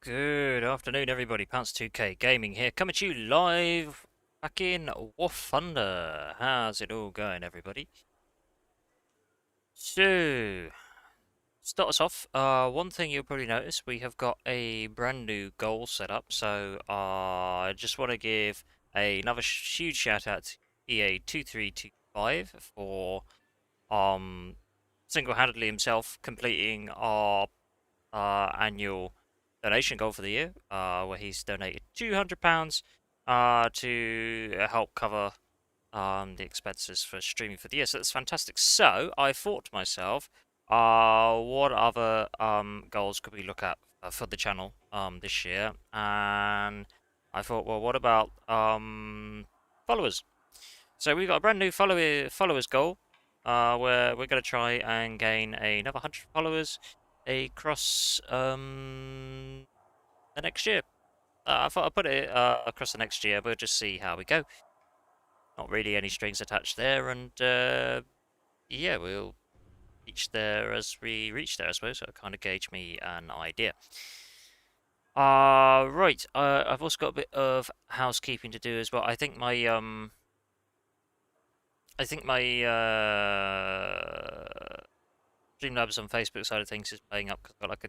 Good afternoon, everybody. Pounce2K Gaming here, coming to you live back in War Thunder. How's it all going, everybody? So, start us off. One thing you'll probably notice, we have got a brand new goal set up. So, I just want to give another huge shout out to EA2325 for single-handedly himself completing our annual donation goal for the year, where he's donated £200 to help cover the expenses for streaming for the year. So that's fantastic. So I thought to myself, what other goals could we look at for the channel this year? And I thought, well, what about followers? So we've got a brand new followers goal, where we're going to try and gain another 100 followers across the next year. I thought I'd put it across the next year. We'll just see how we go. Not really any strings attached there, and yeah, we'll reach there as we reach there, I suppose. So it kind of gauge me an idea. Right. I've also got a bit of housekeeping to do as well. I think my Streamlabs on Facebook side of things is playing up because I've got like a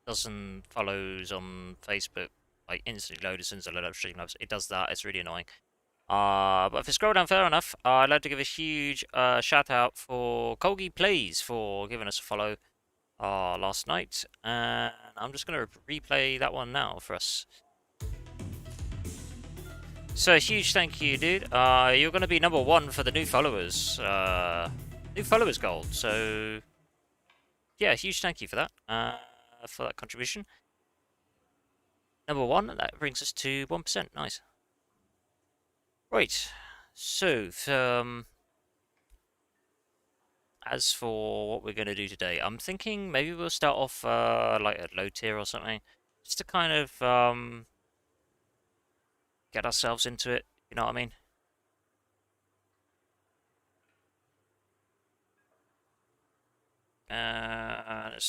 dozen follows on Facebook, like instantly load as soon as I load up Streamlabs. It does that. It's really annoying. But if you scroll down far enough, I'd like to give a huge shout out for Colgi Plays for giving us a follow last night, and I'm just going to replay that one now for us. So a huge thank you, dude. You're going to be number one for the new followers goal. So yeah, huge thank you for that contribution. Number one, that brings us to 1%. Nice. Right. So as for what we're going to do today, I'm thinking maybe we'll start off like at low tier or something, just to kind of get ourselves into it. You know what I mean?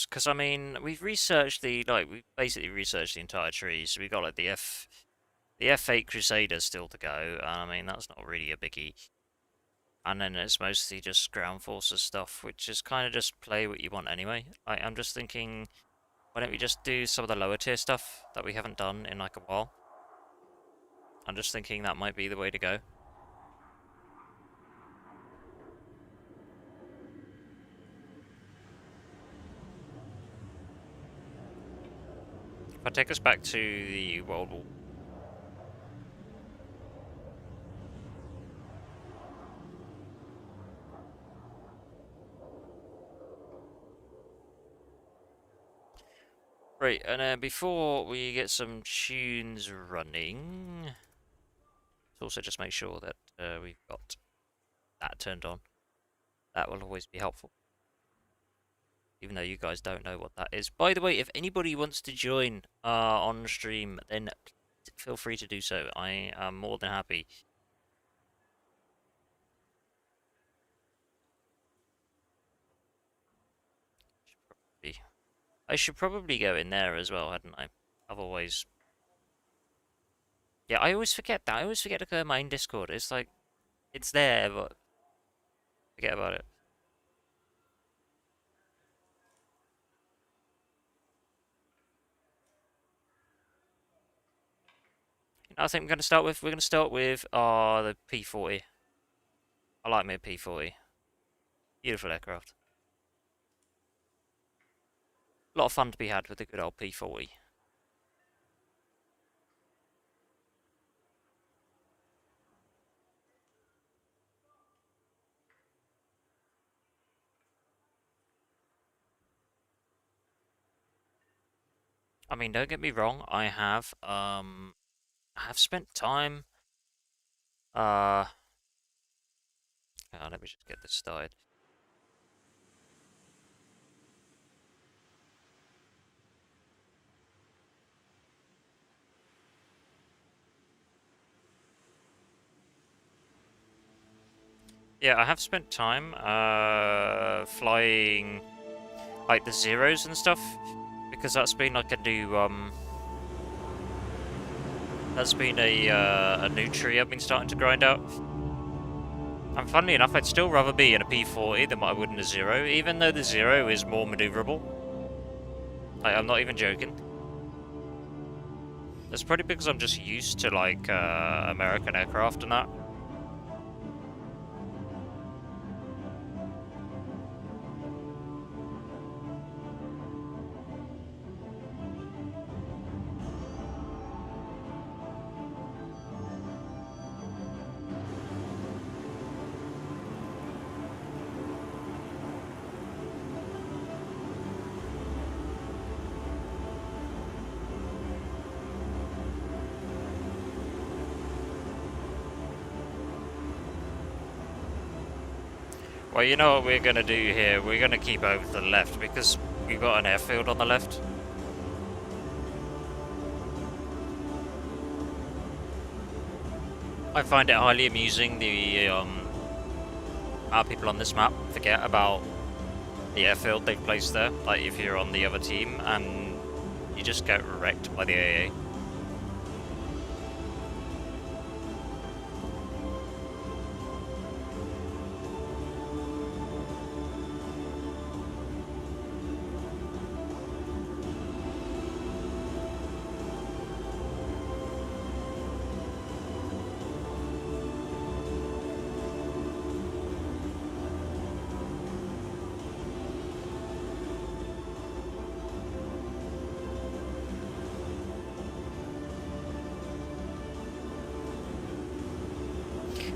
Because I mean, we've basically researched the entire tree. So we've got like the F8 Crusader still to go, and I mean that's not really a biggie. And then it's mostly just ground forces stuff, which is kind of just play what you want anyway. I'm just thinking, why don't we just do some of the lower tier stuff that we haven't done in like a while? I'm just thinking that might be the way to go. If I take us back to the World War. Right, and then before we get some tunes running, let's also just make sure that we've got that turned on. That will always be helpful, even though you guys don't know what that is. By the way, if anybody wants to join on stream, then feel free to do so. I am more than happy. I should probably go in there as well, hadn't I? Otherwise, yeah, I always forget that. I always forget to go to my own Discord. It's like, it's there, but forget about it. I think we're going to start with the P40. I like me a P40. Beautiful aircraft. A lot of fun to be had with the good old P40. I mean, don't get me wrong, I have spent time let me just get this started. Yeah, I have spent time flying like the Zeros and stuff, because that's been like a new That's been a new tree I've been starting to grind out. And funnily enough, I'd still rather be in a P40 than what I would in a Zero, even though the Zero is more maneuverable. Like, I'm not even joking. That's probably because I'm just used to, like, American aircraft and that. Well, you know what we're going to do here? We're going to keep over to the left because we've got an airfield on the left. I find it highly amusing how people on this map forget about the airfield they've placed there. Like if you're on the other team and you just get wrecked by the AA.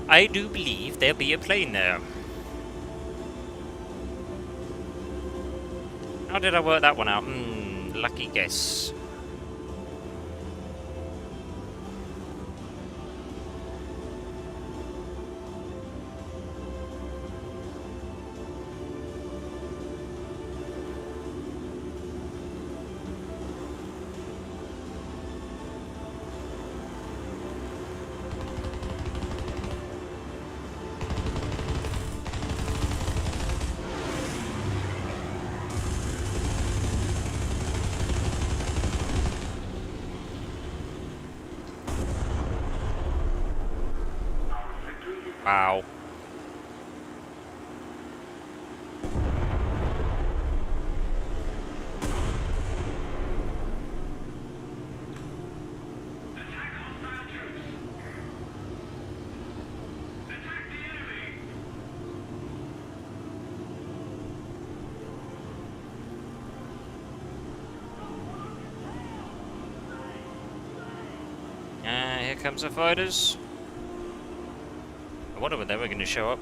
I do believe there'll be a plane there. How did I work that one out? Lucky guess. Wow. Here comes the fighters. I wonder when they were going to show up.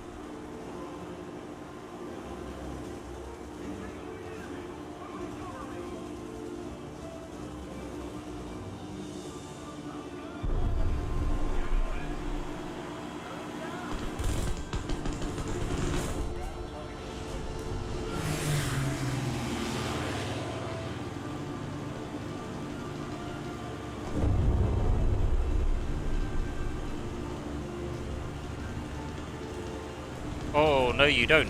Oh, no you don't.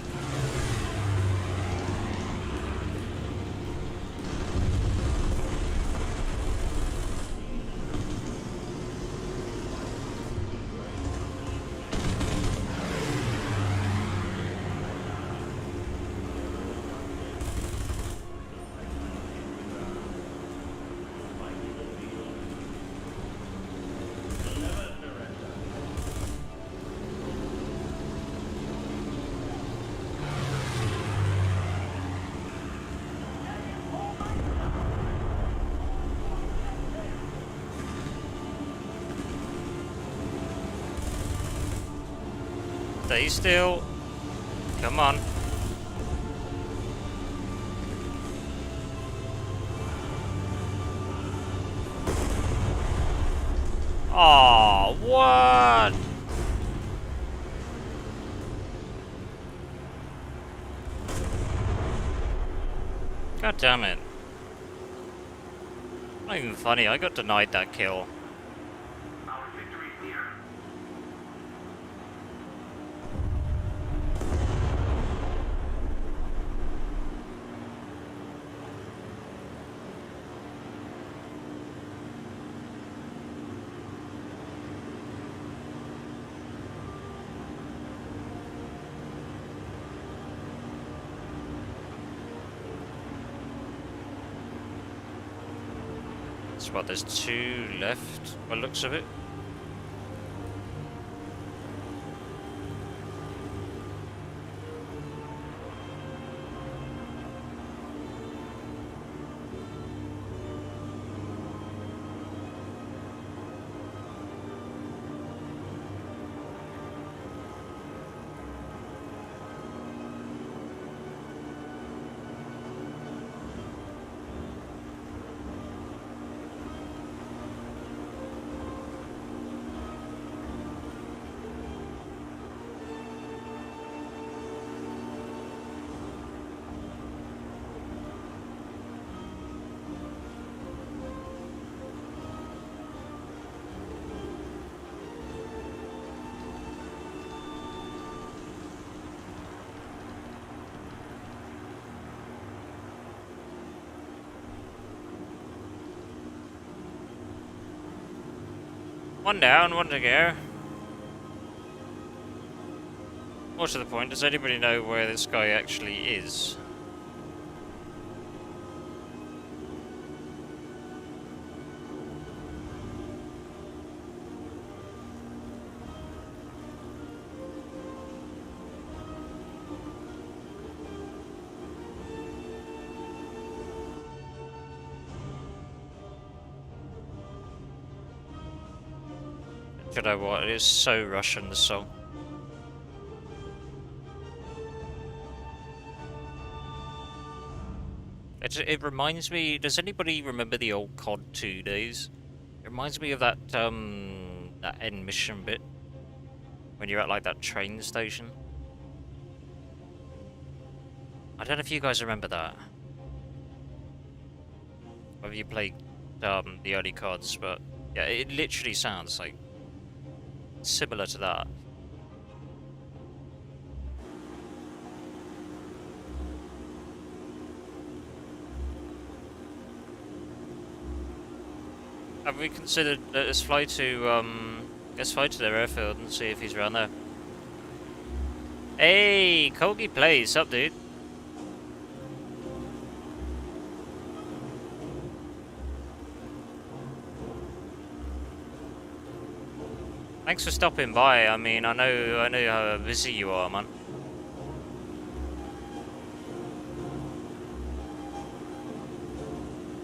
Stay still. Come on. Aw, what? God damn it. Not even funny, I got denied that kill. So what, there's 2 left by the looks of it. One down, one to go. More to the point, does anybody know where this guy actually is? Do you know what? It is so Russian, the song. It reminds me. Does anybody remember the old COD 2 days? It reminds me of that that end mission bit when you're at like that train station. I don't know if you guys remember that. Whether you played the early CODs, but yeah, it literally sounds like similar to that. Have we considered let's fly to their airfield and see if he's around there? Hey, Kogi plays, up dude. Thanks for stopping by. I mean, I know how busy you are, man.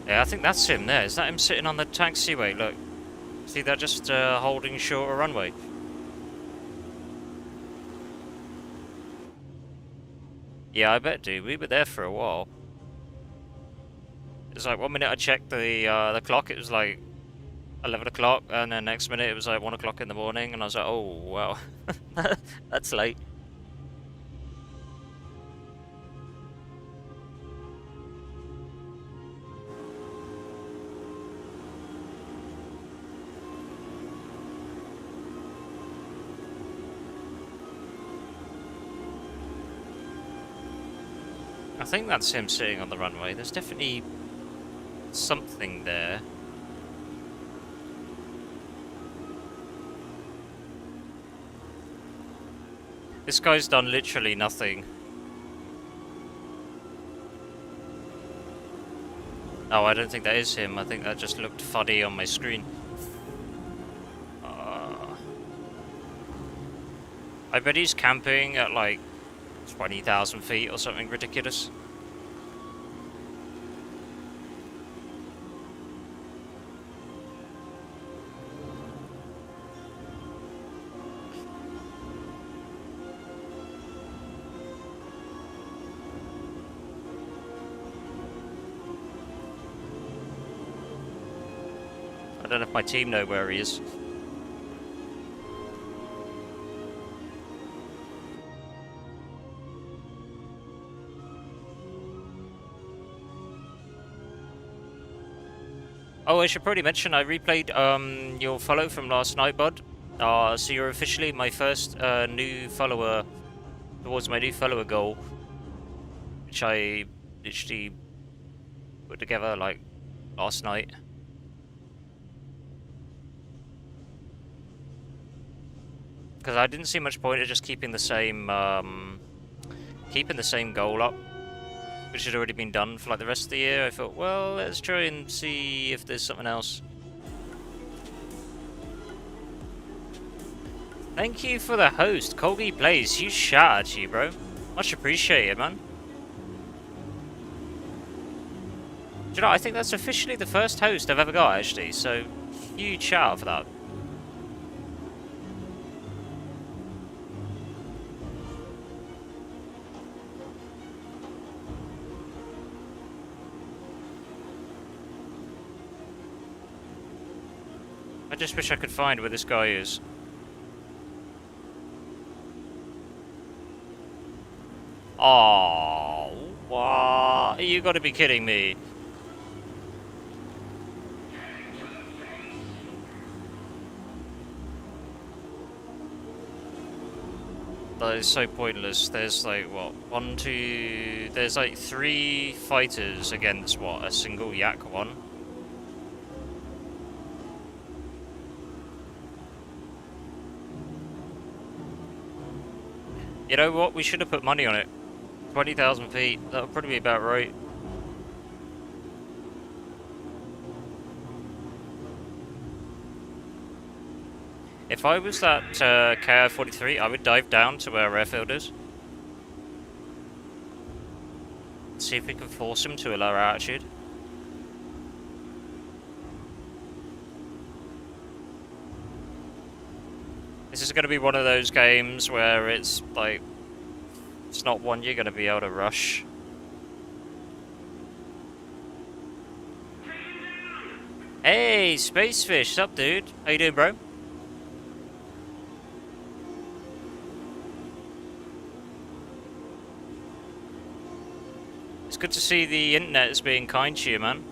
Yeah, I think that's him there. Is that him sitting on the taxiway? Look. See that just holding short a runway? Yeah, I bet, dude. We were there for a while. It was like 1 minute I checked the clock, it was like 11 o'clock, and then next minute it was like 1 o'clock in the morning, and I was like, oh, wow. That's late. I think that's him sitting on the runway. There's definitely something there. This guy's done literally nothing. Oh, I don't think that is him. I think that just looked funny on my screen. I bet he's camping at like 20,000 feet or something ridiculous. I don't know if my team know where he is. Oh, I should probably mention I replayed your follow from last night, bud. So you're officially my first new follower towards my new follower goal, which I literally put together like last night. Because I didn't see much point of just keeping the same goal up. which had already been done for like the rest of the year, I thought, well, let's try and see if there's something else. Thank you for the host, Colby Blaze. Huge shout out to you, bro. Much appreciated, man. Do you know, I think that's officially the first host I've ever got, actually, so huge shout out for that. I just wish I could find where this guy is. Oh, what? You gotta be kidding me. That is so pointless. There's like, what, 1, 2... There's like 3 fighters against, what, a single yak one? You know what? We should have put money on it. 20,000 feet. That would probably be about right. If I was that KI-43, I would dive down to where our airfield is. See if we can force him to a lower altitude. This is going to be one of those games where it's like, it's not one you're going to be able to rush. Hey, Spacefish, what's up, dude? How you doing, bro? It's good to see the internet is being kind to you, man.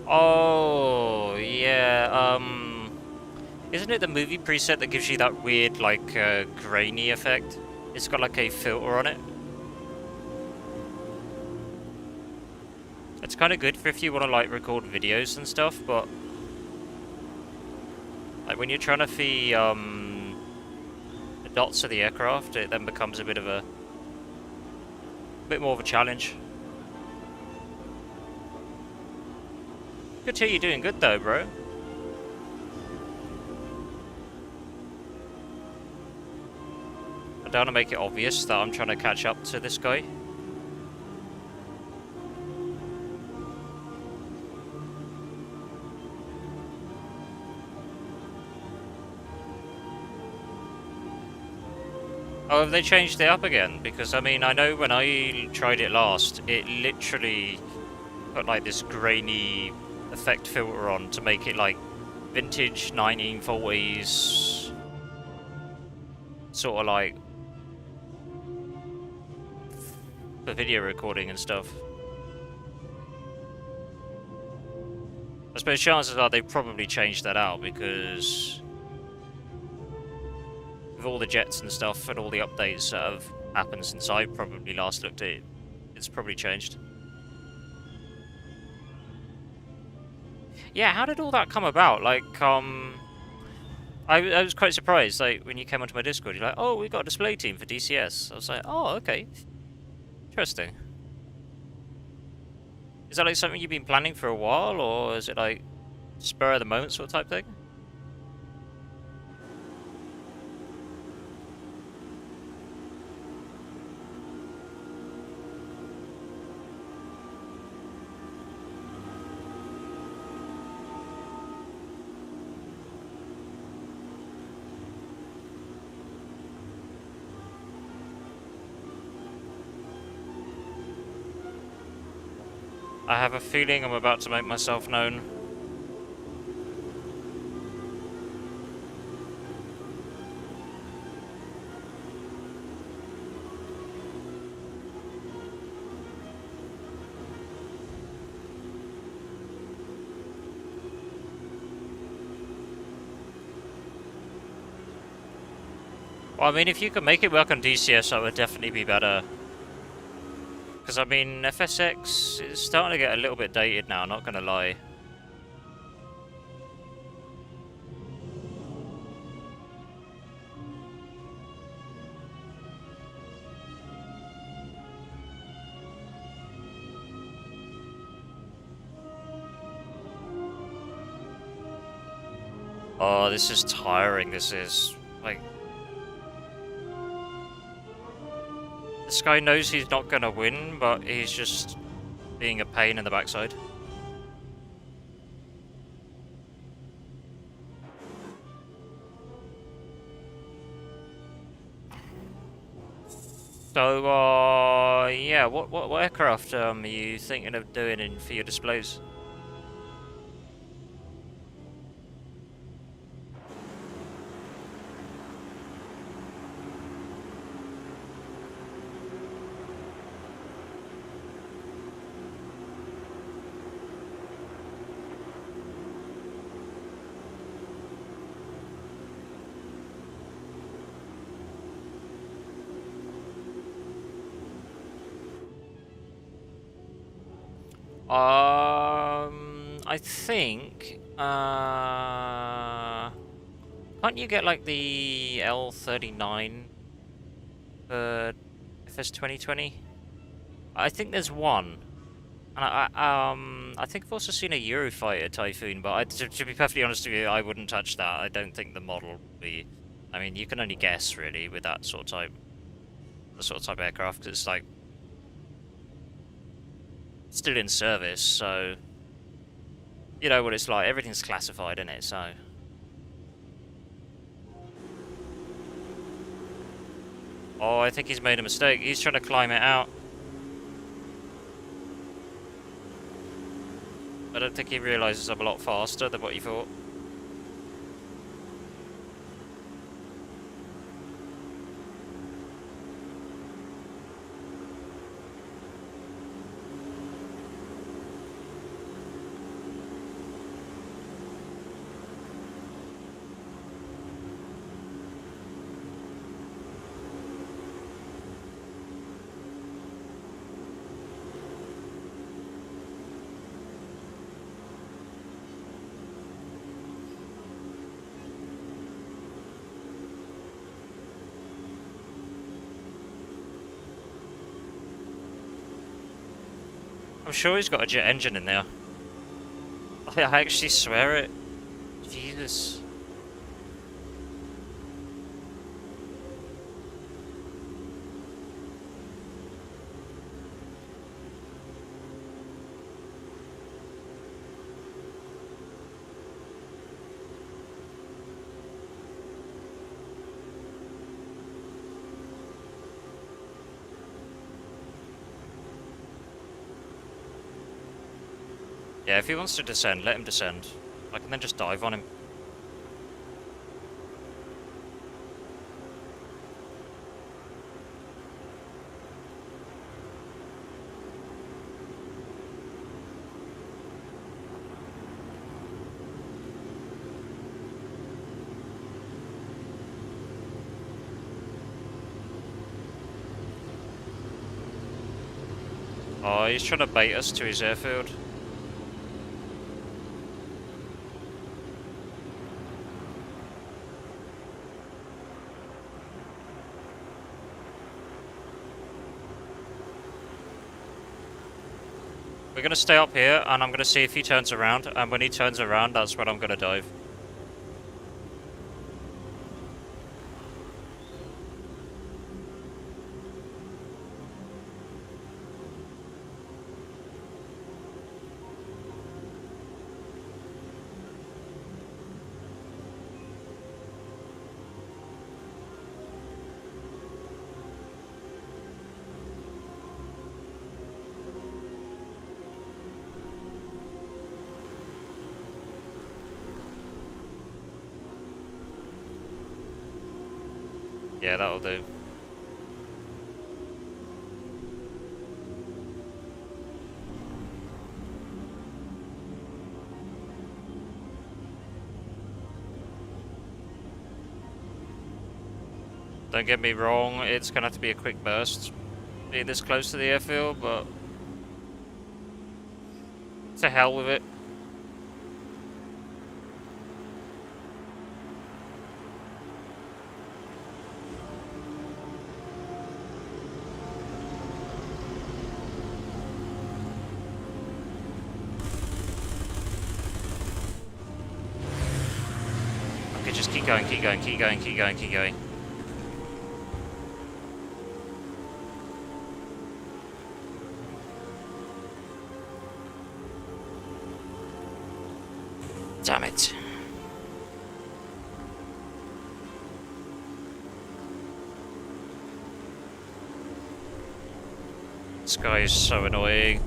Oh, yeah, isn't it the movie preset that gives you that weird, like, grainy effect? It's got, like, a filter on it. It's kind of good for if you want to, like, record videos and stuff, but... like, when you're trying to see, the dots of the aircraft, it then becomes a bit of a... bit more of a challenge. Good to hear you're doing good, though, bro. I don't want to make it obvious that I'm trying to catch up to this guy. Oh, have they changed it up again? Because, I mean, I know when I tried it last, it literally put, like, this grainy effect filter on to make it, like, vintage 1940s, sort of, like, for video recording and stuff. I suppose chances are they've probably changed that out because with all the jets and stuff and all the updates that have happened since I probably last looked at it, it's probably changed. Yeah, how did all that come about? Like, I was quite surprised, like, when you came onto my Discord, you're like, oh, we got a display team for DCS. I was like, oh, okay. Interesting. Is that like something you've been planning for a while, or is it like spur of the moment sort of type thing? I have a feeling I'm about to make myself known. Well, I mean, if you could make it work on DCS, that would definitely be better. Because, I mean, FSX is starting to get a little bit dated now, not gonna lie. Oh, this is tiring. This is like this guy knows he's not gonna win, but he's just being a pain in the backside. So, yeah, what aircraft are you thinking of doing for your displays? I think, can't you get like the L-39 for FS 2020? I think there's one. And I think I've also seen a Eurofighter Typhoon, but to be perfectly honest with you, I wouldn't touch that. I don't think the model would be. I mean, you can only guess really with that sort of type, the sort of type aircraft, 'cause it's like still in service, so you know what it's like. Everything's classified, isn't it? So. Oh, I think he's made a mistake. He's trying to climb it out. I don't think he realises I'm a lot faster than what he thought. I'm sure he's got a jet engine in there. I actually swear it. Jesus. Yeah, if he wants to descend, let him descend. I can then just dive on him. Oh, he's trying to bait us to his airfield. We're going to stay up here, and I'm going to see if he turns around, and when he turns around, that's when I'm going to dive. Yeah, that'll do. Don't get me wrong, it's going to have to be a quick burst. Being this close to the airfield, but to hell with it. Keep going, keep going, keep going, keep going, keep going. Damn it. This guy is so annoying.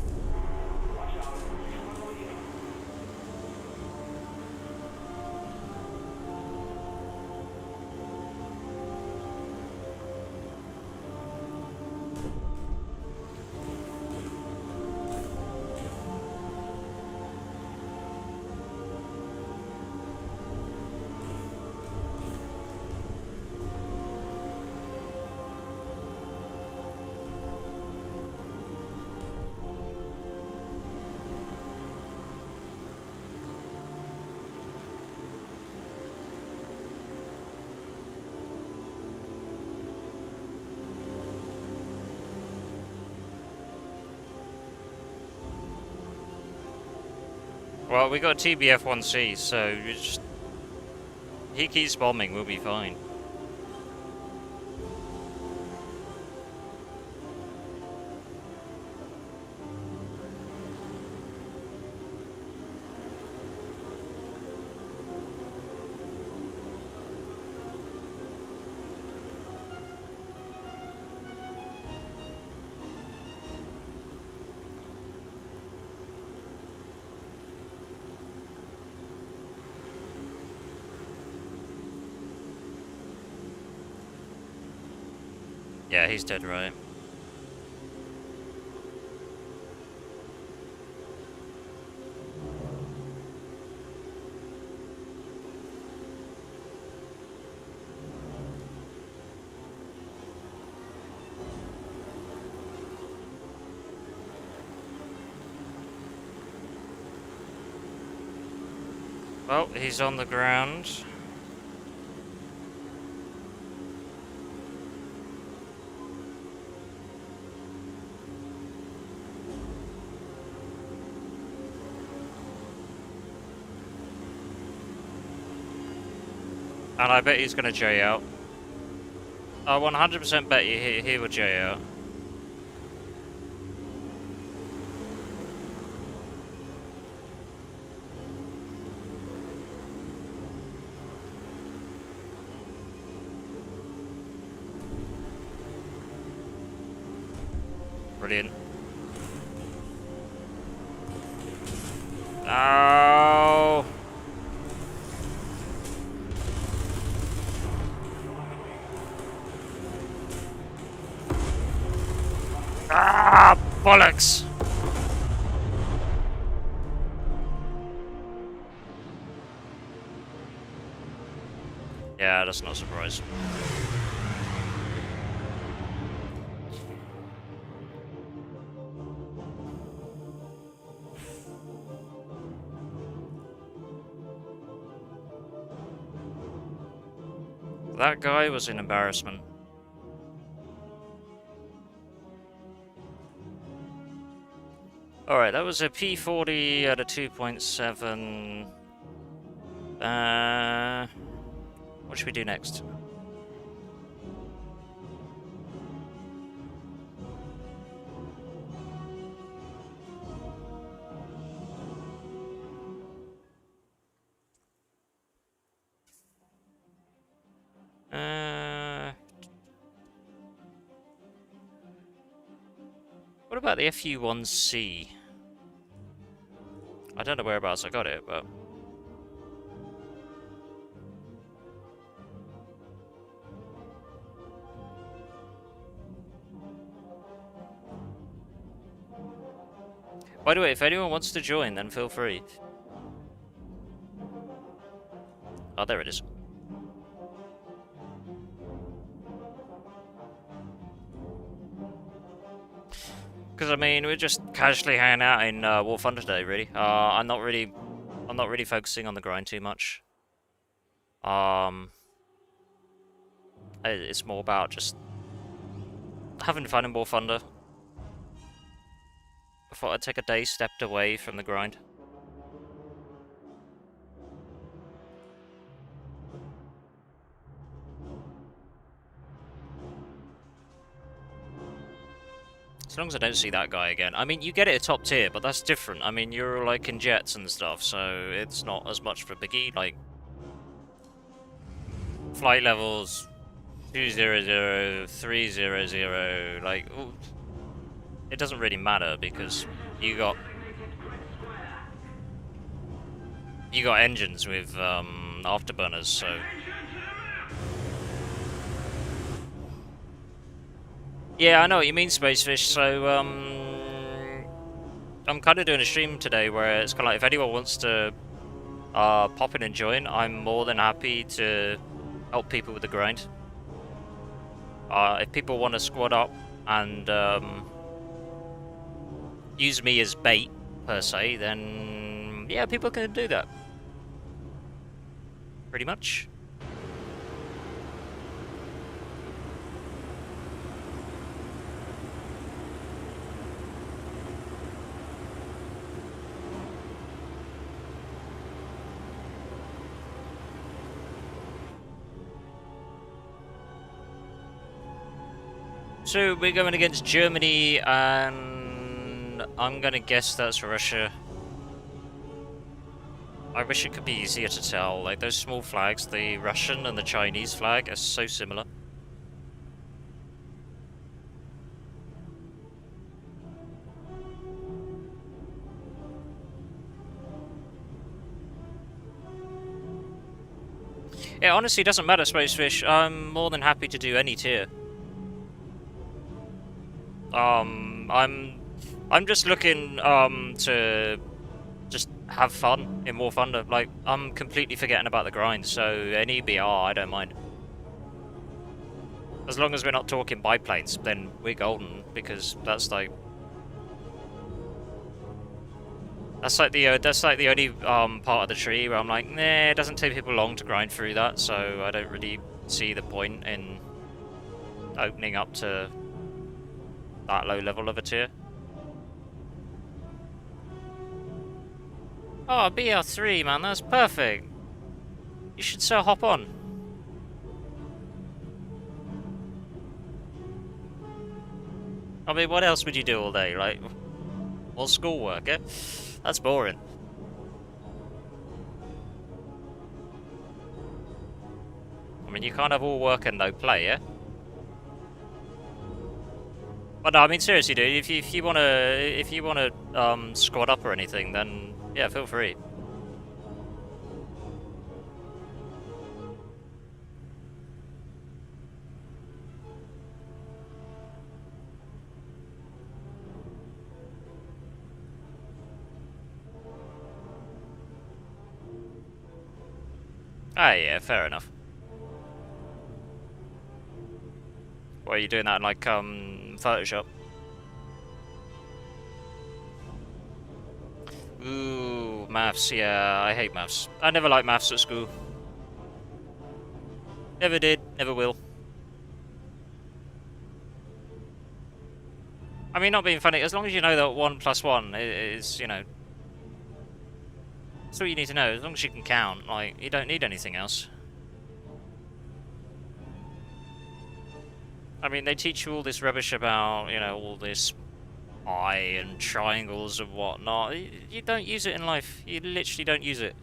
Well, we got TBF-1C, so just... he keeps bombing, we'll be fine. Yeah, he's dead right. Well, he's on the ground. And I bet he's gonna J out. I 100% bet you he will J out. Brilliant. Oh. Ah, bollocks. Yeah, that's not a surprise. That guy was an embarrassment. Alright, that was a P40 at a 2.7. What should we do next? What about the FU-1C? I don't know whereabouts I got it, but... By the way, if anyone wants to join, then feel free. Oh, there it is. Because I mean, we're just casually hanging out in War Thunder today, really. I'm not really focusing on the grind too much. It's more about just having fun in War Thunder. I thought I'd take a day stepped away from the grind. As long as I don't see that guy again. I mean, you get it at top tier, but that's different. I mean, you're like in jets and stuff, so it's not as much for biggie. Like, flight levels 200, 300, like, ooh, it doesn't really matter because you got engines with afterburners, so yeah, I know what you mean, Spacefish. So I'm kind of doing a stream today where it's kind of like if anyone wants to pop in and join, I'm more than happy to help people with the grind. If people want to squad up and use me as bait per se, then yeah, people can do that. Pretty much. So we're going against Germany, and I'm gonna guess that's Russia. I wish it could be easier to tell. Like those small flags, the Russian and the Chinese flag are so similar. It honestly doesn't matter, Spacefish. I'm more than happy to do any tier. I'm just looking to just have fun in War Thunder. Like I'm completely forgetting about the grind, so any BR I don't mind. As long as we're not talking biplanes, then we're golden because that's like the only part of the tree where I'm like, nah, it doesn't take people long to grind through that, so I don't really see the point in opening up to that low level of a tier. Oh, BR3, man, that's perfect. You should so hop on. I mean, what else would you do all day? Like, more schoolwork, eh? That's boring. I mean, you can't have all work and no play, yeah? But no, I mean, seriously, dude, if you wanna squad up or anything, then yeah, feel free. Ah, yeah, fair enough. What are you doing that in, like, Photoshop? Ooh, maths, yeah, I hate maths. I never liked maths at school. Never did, never will. I mean, not being funny, as long as you know that 1 plus 1 is, you know, that's all you need to know. As long as you can count, like, you don't need anything else. I mean, they teach you all this rubbish about, you know, all this pi and triangles and whatnot. You don't use it in life. You literally don't use it.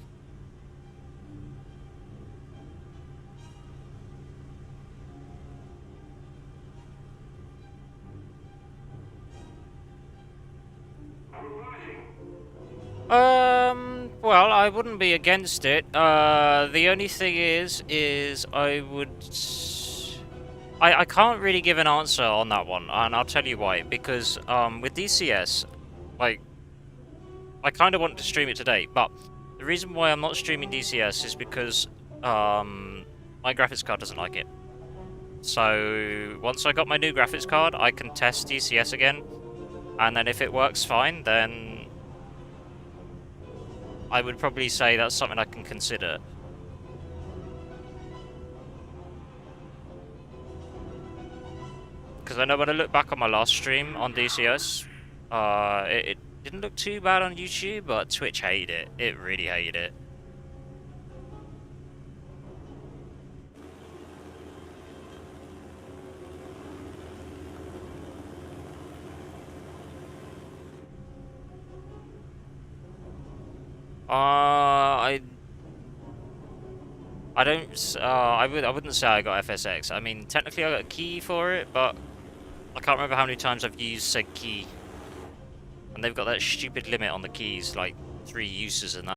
Well, I wouldn't be against it. The only thing is I would... I can't really give an answer on that one, and I'll tell you why. Because, with DCS, like, I kind of want to stream it today, but the reason why I'm not streaming DCS is because, my graphics card doesn't like it. So, once I got my new graphics card, I can test DCS again, and then if it works fine, then I would probably say that's something I can consider. Because I know when I look back on my last stream on DCS, it didn't look too bad on YouTube, but Twitch hated it. It really hated it. I don't. I wouldn't say I got FSX. I mean, technically I got a key for it, but I can't remember how many times I've used said key. And they've got that stupid limit on the keys, like 3 uses, and